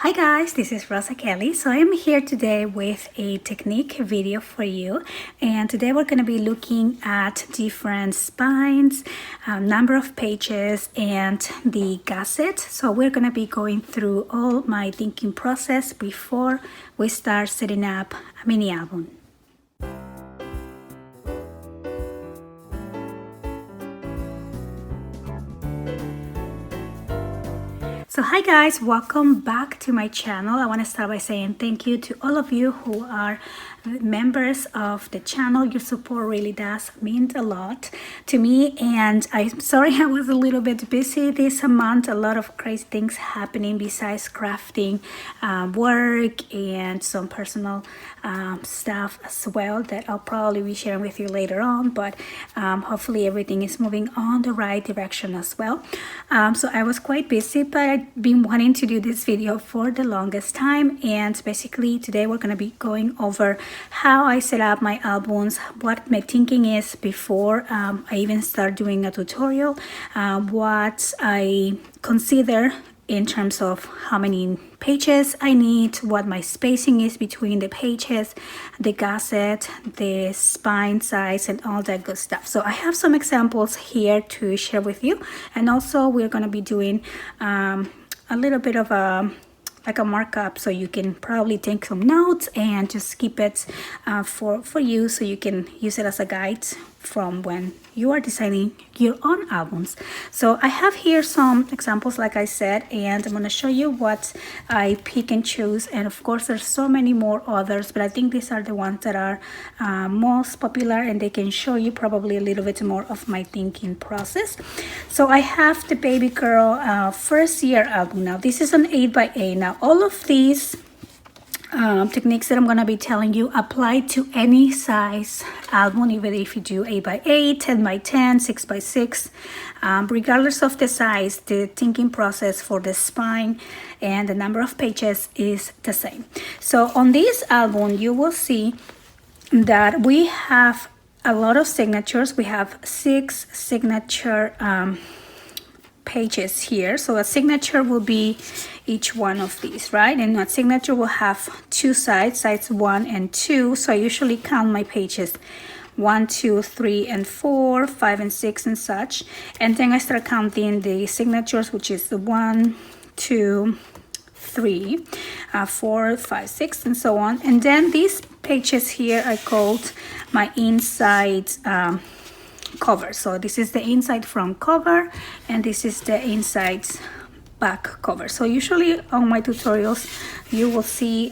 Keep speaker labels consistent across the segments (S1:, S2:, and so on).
S1: Hi guys, this is Rosa Kelly. So I am here today with a technique video for you, and today we're going to be looking at different spines, number of pages, and the gusset. So we're going to be going through all my thinking process before we start setting up a mini album. So hi guys, welcome back to my channel. I want to start by saying thank you to all of you who are members of the channel. Your support really does mean a lot to me, and I'm sorry I was a little bit busy this month. A lot of crazy things happening besides crafting work and some personal stuff as well that I'll probably be sharing with you later on, but hopefully everything is moving on the right direction as well. So I was quite busy, but I've been wanting to do this video for the longest time, and basically today we're going to be going over how I set up my albums, what my thinking is before I even start doing a tutorial, what I consider in terms of how many pages I need, what my spacing is between the pages, the gusset, the spine size, and all that good stuff. So I have some examples here to share with you, and also we're going to be doing a little bit of a markup, so you can probably take some notes and just keep it for you, so you can use it as a guide from when you are designing your own albums. So I have here some examples, like I said, and I'm going to show you what I pick and choose. And of course there's so many more others, but I think these are the ones that are most popular, and they can show you probably a little bit more of my thinking process. So I have the Baby Girl first year album. Now this is an 8x8. Now all of these techniques that I'm going to be telling you apply to any size album, even if you do 8x8, 10x10, 6x6, regardless of the size. The thinking process for the spine and the number of pages is the same. So on this album you will see that we have a lot of signatures. We have 6 signature pages here. So a signature will be each one of these, right? And a signature will have 2 sides, sides 1 and 2. So I usually count my pages 1, 2, 3, and 4, 5, and 6, and such. And then I start counting the signatures, which is the 1, 2, 3, 4, 5, 6, and so on. And then these pages here I called my inside cover. So this is the inside front cover, and this is the inside back cover. So usually on my tutorials you will see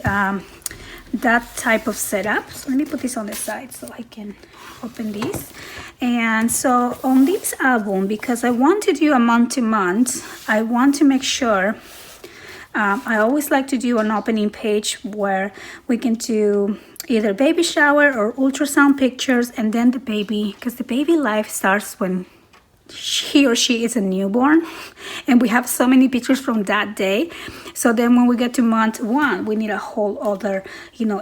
S1: that type of setup. So let me put this on the side so I can open these. And so on this album, because I want to do a month to month, I want to make sure I always like to do an opening page where we can do either baby shower or ultrasound pictures, and then the baby, because the baby life starts when he or she is a newborn, and we have so many pictures from that day. So then when we get to month 1, we need a whole other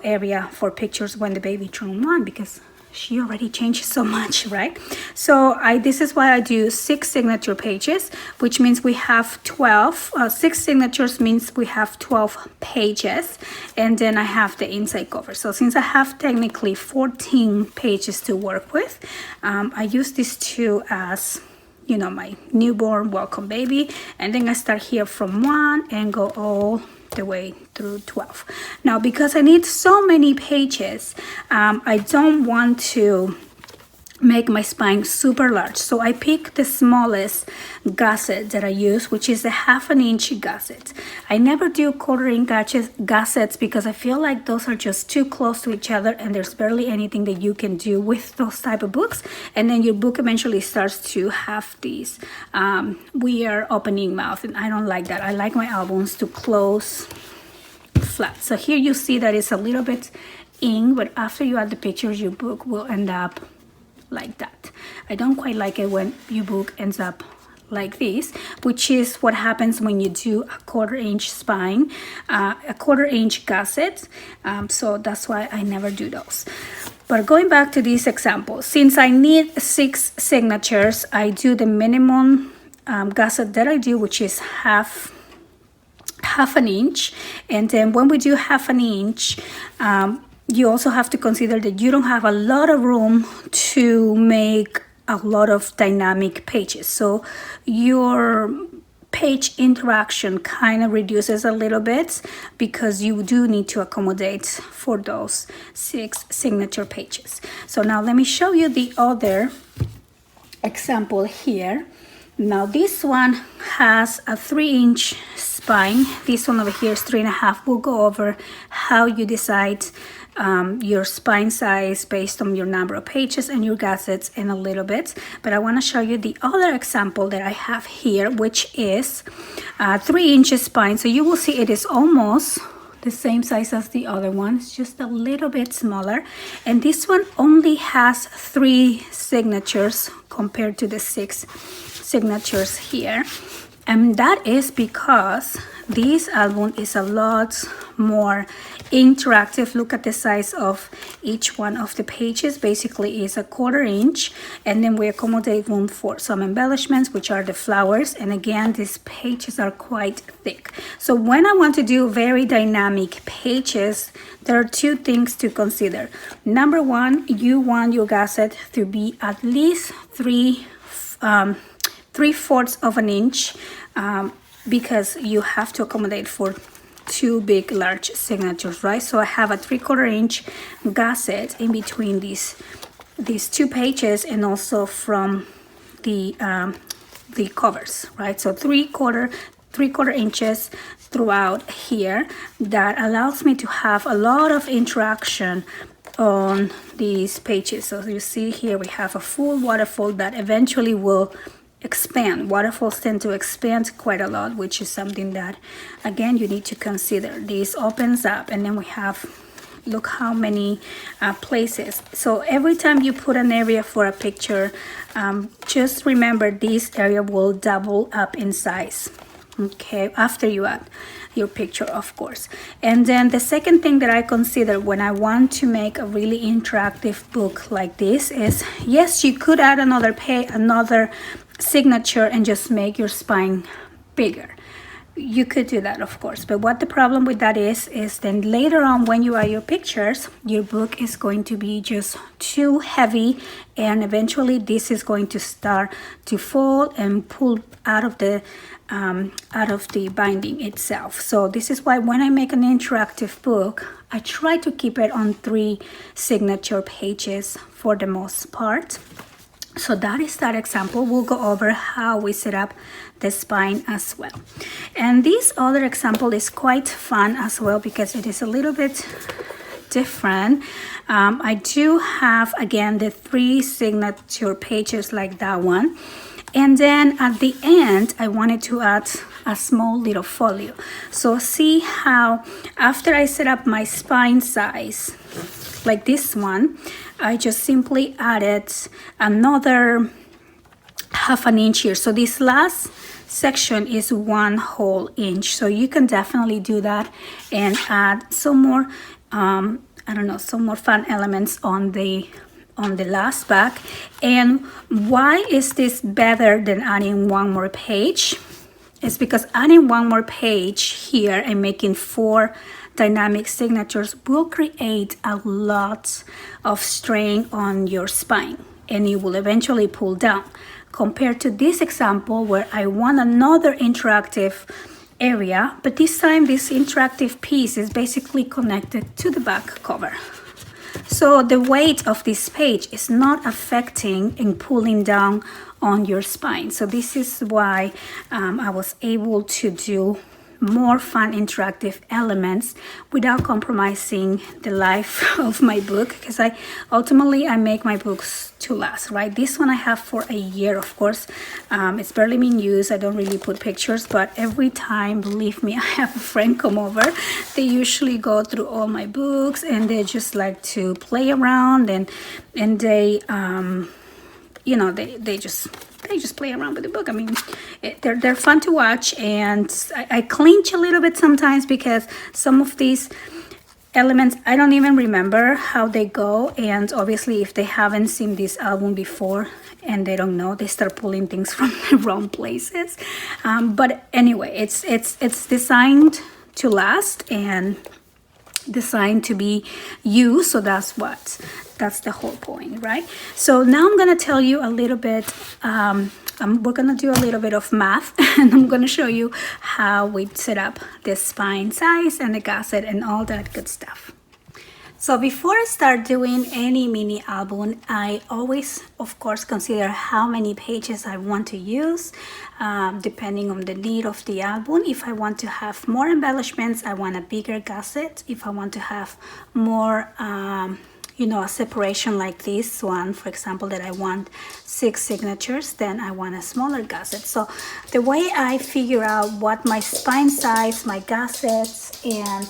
S1: area for pictures when the baby turned 1, because she already changed so much, right? So this is why I do 6 signature pages, which means we have 12. 6 signatures means we have 12 pages, and then I have the inside cover. So since I have technically 14 pages to work with, I use these 2 as my newborn welcome baby, and then I start here from 1 and go all the way through 12. Now because I need so many pages, I don't want to make my spine super large, so I pick the smallest gusset that I use, which is a 1/2 inch gusset. I never do 1/4 inch gussets because I feel like those are just too close to each other, and there's barely anything that you can do with those type of books, and then your book eventually starts to have these weird opening mouth, and I don't like that. I like my albums to close flat. So here you see that it's a little bit in, but after you add the pictures, your book will end up like that. I don't quite like it when your book ends up like this, which is what happens when you do a 1/4 inch spine, a 1/4 inch gusset. So that's why I never do those. But going back to this example, since I need 6 signatures, I do the minimum gusset that I do, which is 1/2 half an inch. And then when we do half an inch, you also have to consider that you don't have a lot of room to make a lot of dynamic pages. So your page interaction kind of reduces a little bit because you do need to accommodate for those 6 signature pages. So now let me show you the other example here. Now this one has a 3-inch spine. This one over here is 3.5. We'll go over how you decide your spine size based on your number of pages and your gussets in a little bit. But I want to show you the other example that I have here, which is 3-inch spine. So you will see it is almost the same size as the other one. It's just a little bit smaller. And this one only has 3 signatures compared to the 6 signatures here. And that is because this album is a lot more interactive. Look at the size of each one of the pages. Basically is a 1/4 inch, and then we accommodate room for some embellishments, which are the flowers. And again, these pages are quite thick. So when I want to do very dynamic pages, there are 2 things to consider. Number one, you want your gusset to be at least 3/4 of an inch, because you have to accommodate for 2 big large signatures, right? So I have a 3/4 inch gusset in between these 2 pages, and also from the covers, right? So 3/4 inches throughout here. That allows me to have a lot of interaction on these pages. So you see here we have a full waterfall that eventually will expand. Waterfalls tend to expand quite a lot, which is something that, again, you need to consider. This opens up, and then we have, look how many places. So every time you put an area for a picture, just remember this area will double up in size, okay, after you add your picture, of course. And then the second thing that I consider when I want to make a really interactive book like this is, yes, you could add another signature and just make your spine bigger. You could do that, of course, but what the problem with that is then later on when you add your pictures, your book is going to be just too heavy, and eventually this is going to start to fall and pull out of the binding itself. So this is why when I make an interactive book, I try to keep it on 3 signature pages for the most part. So that is that example. We'll go over how we set up the spine as well. And this other example is quite fun as well because it is a little bit different. I do have, again, the 3 signature pages like that one. And then at the end, I wanted to add a small little folio. So see how after I set up my spine size, like this one, I just simply added another 1/2 inch here. So this last section is 1 whole inch. So you can definitely do that and add some more, I don't know, some more fun elements on the last back. And why is this better than adding 1 more page? It's because adding 1 more page here and making 4 dynamic signatures will create a lot of strain on your spine, and it will eventually pull down, compared to this example where I want another interactive area, but this time this interactive piece is basically connected to the back cover. So the weight of this page is not affecting and pulling down on your spine. So this is why I was able to do more fun interactive elements without compromising the life of my book, because ultimately I make my books to last, right? This one I have for a year, of course. It's barely been used. I don't really put pictures, but every time, believe me, I have a friend come over, they usually go through all my books and they just like to play around, and they you know, they just play around with the book. I mean, they're fun to watch, and I clinch a little bit sometimes because some of these elements I don't even remember how they go, and obviously if they haven't seen this album before, and they don't know, they start pulling things from the wrong places. But anyway, it's designed to last and designed to be used, so that's the whole point, right? So now I'm gonna tell you a little bit, we're gonna do a little bit of math and I'm gonna show you how we set up the spine size and the gusset and all that good stuff. So before I start doing any mini album, I always, of course, consider how many pages I want to use, depending on the need of the album. If I want to have more embellishments, I want a bigger gusset. If I want to have more, you know, a separation like this one, for example, that I want 6 signatures, then I want a smaller gusset. So the way I figure out what my spine size, my gussets, and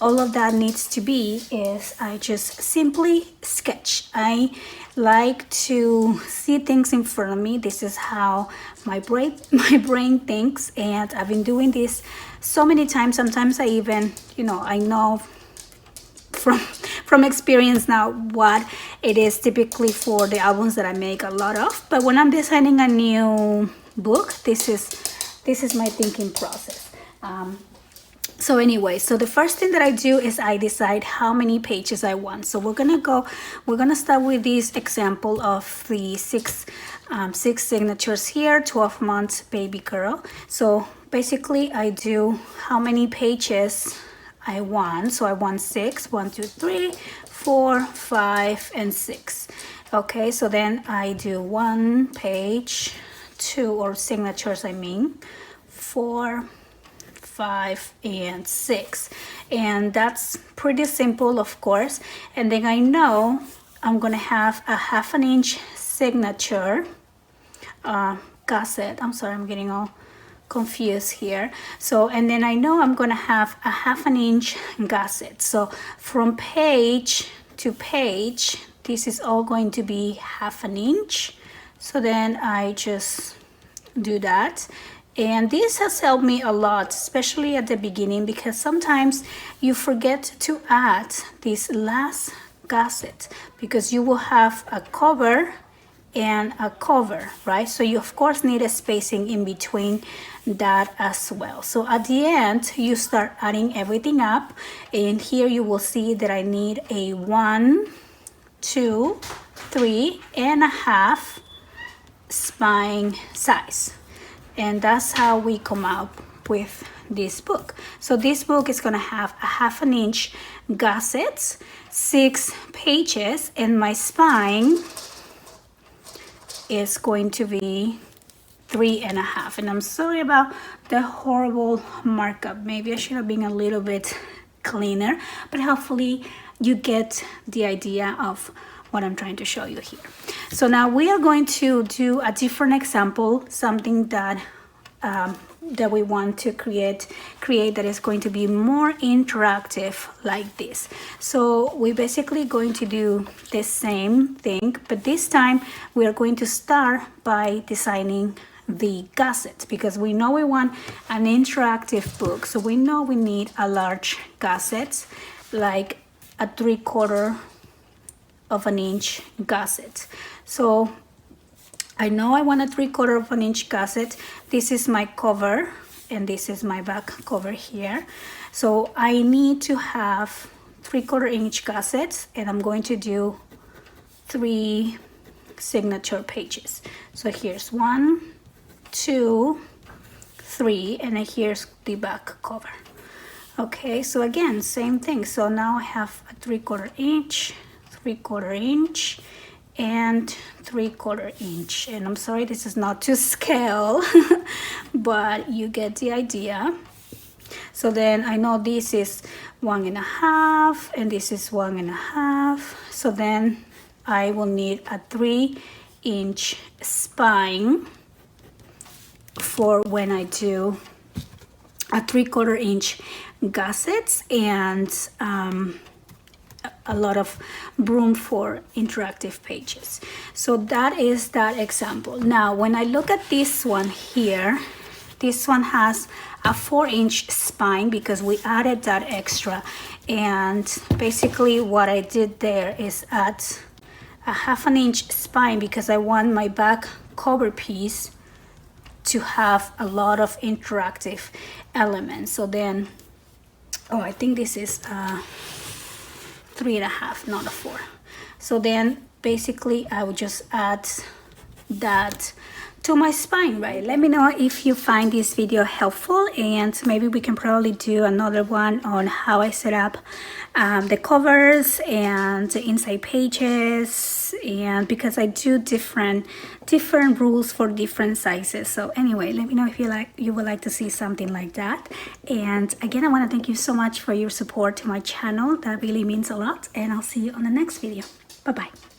S1: all of that needs to be is I just simply sketch. I like to see things in front of me. This is how my brain thinks, and I've been doing this so many times. Sometimes I even, you know, I know from experience now what it is typically for the albums that I make a lot of. But when I'm designing a new book, this is my thinking process. So anyway, so the first thing that I do is I decide how many pages I want. So we're gonna start with this example of the six signatures here, 12 months baby girl. So basically I do how many pages I want. So I want 6, 1, 2, 3, 4, 5, and 6. Okay, so then I do 1 page, 2, or signatures, I mean, 4, 5, and 6. And that's pretty simple, of course. And then I know I'm gonna have a 1/2 inch signature gusset. I'm sorry, I'm getting all confused here. So, and then I know I'm gonna have a 1/2 inch gusset. So from page to page, this is all going to be 1/2 inch. So then I just do that. And this has helped me a lot, especially at the beginning, because sometimes you forget to add this last gusset because you will have a cover and a cover, right? So you of course need a spacing in between that as well. So at the end, you start adding everything up, and here you will see that I need a 1, 2, 3.5 spine size. And that's how we come up with this book. So this book is gonna have a 1/2 inch gussets, 6 pages, and my spine is going to be 3.5. And I'm sorry about the horrible markup. Maybe I should have been a little bit cleaner, but hopefully you get the idea of what I'm trying to show you here. So now we are going to do a different example, something that that we want to create that is going to be more interactive like this. So we're basically going to do the same thing, but this time we are going to start by designing the gussets, because we know we want an interactive book. So we know we need a large gusset, like a 3/4 of an inch gusset. So I know I want a 3/4 of an inch gusset. This is my cover and this is my back cover here. So I need to have 3/4 inch gussets, and I'm going to do 3 signature pages. So here's 1, 2, 3, and then here's the back cover. Okay, so again, same thing. So now I have a 3/4 inch, 3/4 inch, and 3/4 inch. And I'm sorry, this is not to scale, but you get the idea. So then I know this is 1.5 and this is 1.5. So then I will need a 3-inch spine for when I do a 3/4 inch gussets, and a lot of room for interactive pages. So that is that example. Now when I look at this one here, this one has a 4-inch spine because we added that extra, and basically what I did there is add a 1/2 inch spine because I want my back cover piece to have a lot of interactive elements. So then, oh, I think this is 3.5, not a 4. So then basically I would just add that to my spine, right? Let me know if you find this video helpful, and maybe we can probably do another one on how I set up the covers and the inside pages, and because I do different rules for different sizes. So anyway, let me know if you would like to see something like that. And again, I want to thank you so much for your support to my channel. That really means a lot, and I'll see you on the next video. Bye bye.